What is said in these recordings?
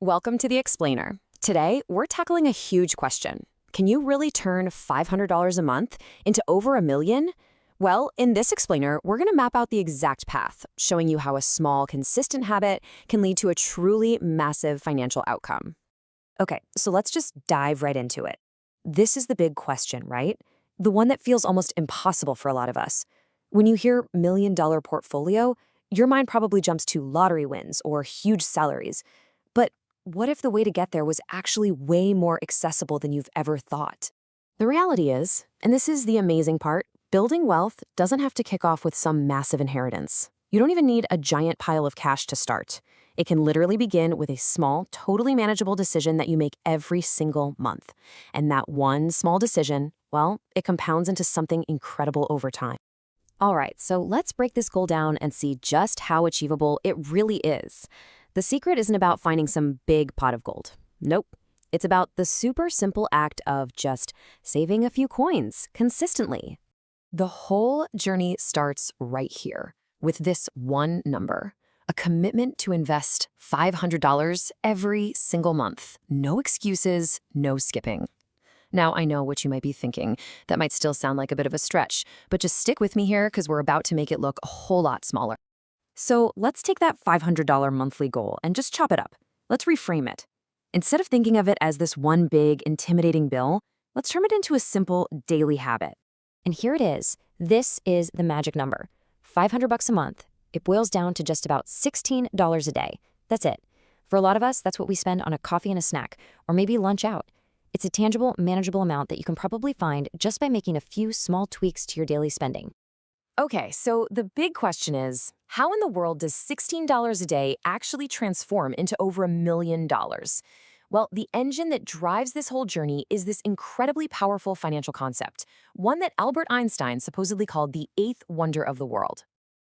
Welcome to The Explainer. Today, we're tackling a huge question. Can you really turn $500 a month into over $1 million? Well, in this explainer, we're going to map out the exact path, showing you how a small, consistent habit can lead to a truly massive financial outcome. Okay, so let's just dive right into it. This is the big question, right? The one that feels almost impossible for a lot of us. When you hear $1 million portfolio, your mind probably jumps to lottery wins or huge salaries. But what if the way to get there was actually way more accessible than you've ever thought? The reality is, and this is the amazing part, building wealth doesn't have to kick off with some massive inheritance. You don't even need a giant pile of cash to start. It can literally begin with a small, totally manageable decision that you make every single month. And that one small decision, well, it compounds into something incredible over time. All right, so let's break this goal down and see just how achievable it really is. The secret isn't about finding some big pot of gold. Nope. It's about the super simple act of just saving a few coins consistently. The whole journey starts right here with this one number, a commitment to invest $500 every single month. No excuses, no skipping. Now, I know what you might be thinking. That might still sound like a bit of a stretch, but just stick with me here because we're about to make it look a whole lot smaller. So let's take that $500 monthly goal and just chop it up. Let's reframe it. Instead of thinking of it as this one big, intimidating bill, let's turn it into a simple daily habit. And here it is. This is the magic number. $500 a month. It boils down to just about $16 a day. That's it. For a lot of us, that's what we spend on a coffee and a snack, or maybe lunch out. It's a tangible, manageable amount that you can probably find just by making a few small tweaks to your daily spending. Okay, so the big question is, how in the world does $16 a day actually transform into over $1 million? Well, the engine that drives this whole journey is this incredibly powerful financial concept, one that Albert Einstein supposedly called the eighth wonder of the world.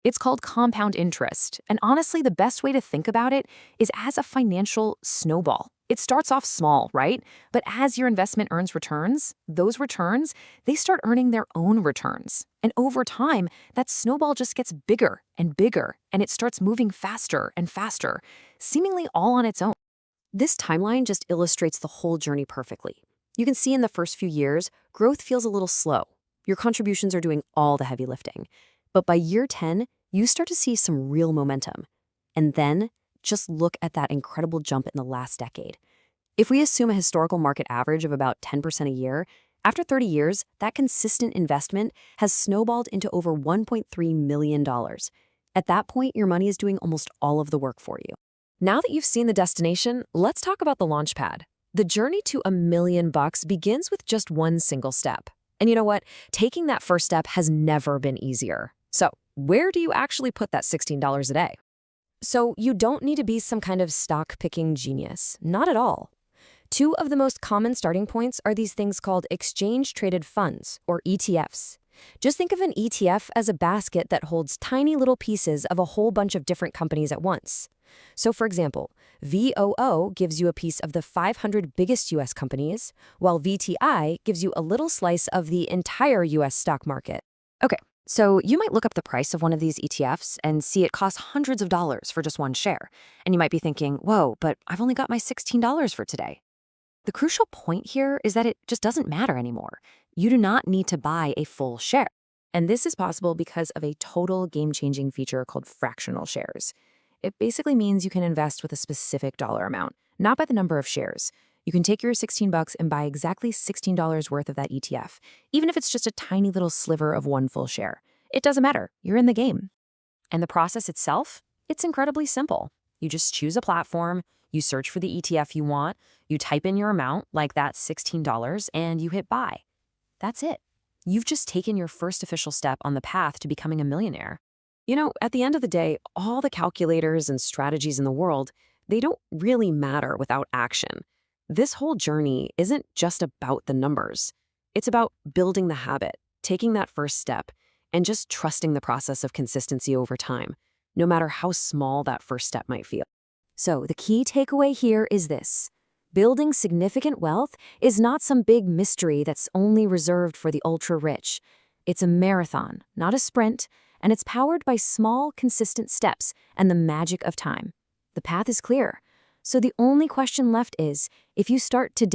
It's called compound interest, and honestly, the best way to think about it is as a financial snowball. It starts off small, right? But as your investment earns returns, those returns, they start earning their own returns. And over time, that snowball just gets bigger and bigger, and it starts moving faster and faster, seemingly all on its own. This timeline just illustrates the whole journey perfectly. You can see in the first few years, growth feels a little slow. Your contributions are doing all the heavy lifting. But by year 10, you start to see some real momentum. And then, just look at that incredible jump in the last decade. If we assume a historical market average of about 10% a year, after 30 years, that consistent investment has snowballed into over $1.3 million. At that point, your money is doing almost all of the work for you. Now that you've seen the destination, let's talk about the launch pad. The journey to $1 million begins with just one single step. And you know what? Taking that first step has never been easier. So, where do you actually put that $16 a day? So, you don't need to be some kind of stock-picking genius. Not at all. Two of the most common starting points are these things called exchange-traded funds, or ETFs. Just think of an ETF as a basket that holds tiny little pieces of a whole bunch of different companies at once. So, for example, VOO gives you a piece of the 500 biggest U.S. companies, while VTI gives you a little slice of the entire U.S. stock market. Okay. So you might look up the price of one of these ETFs and see it costs hundreds of dollars for just one share. And you might be thinking, whoa, but I've only got my $16 for today. The crucial point here is that it just doesn't matter anymore. You do not need to buy a full share. And this is possible because of a total game-changing feature called fractional shares. It basically means you can invest with a specific dollar amount, not by the number of shares. You can take your $16 and buy exactly $16 worth of that ETF, even if it's just a tiny little sliver of one full share. It doesn't matter. You're in the game. And the process itself? It's incredibly simple. You just choose a platform, you search for the ETF you want, you type in your amount, like that $16, and you hit buy. That's it. You've just taken your first official step on the path to becoming a millionaire. You know, at the end of the day, all the calculators and strategies in the world, they don't really matter without action. This whole journey isn't just about the numbers. It's about building the habit, taking that first step, and just trusting the process of consistency over time, no matter how small that first step might feel. So the key takeaway here is this. Building significant wealth is not some big mystery that's only reserved for the ultra-rich. It's a marathon, not a sprint, and it's powered by small, consistent steps and the magic of time. The path is clear. So the only question left is, if you start today,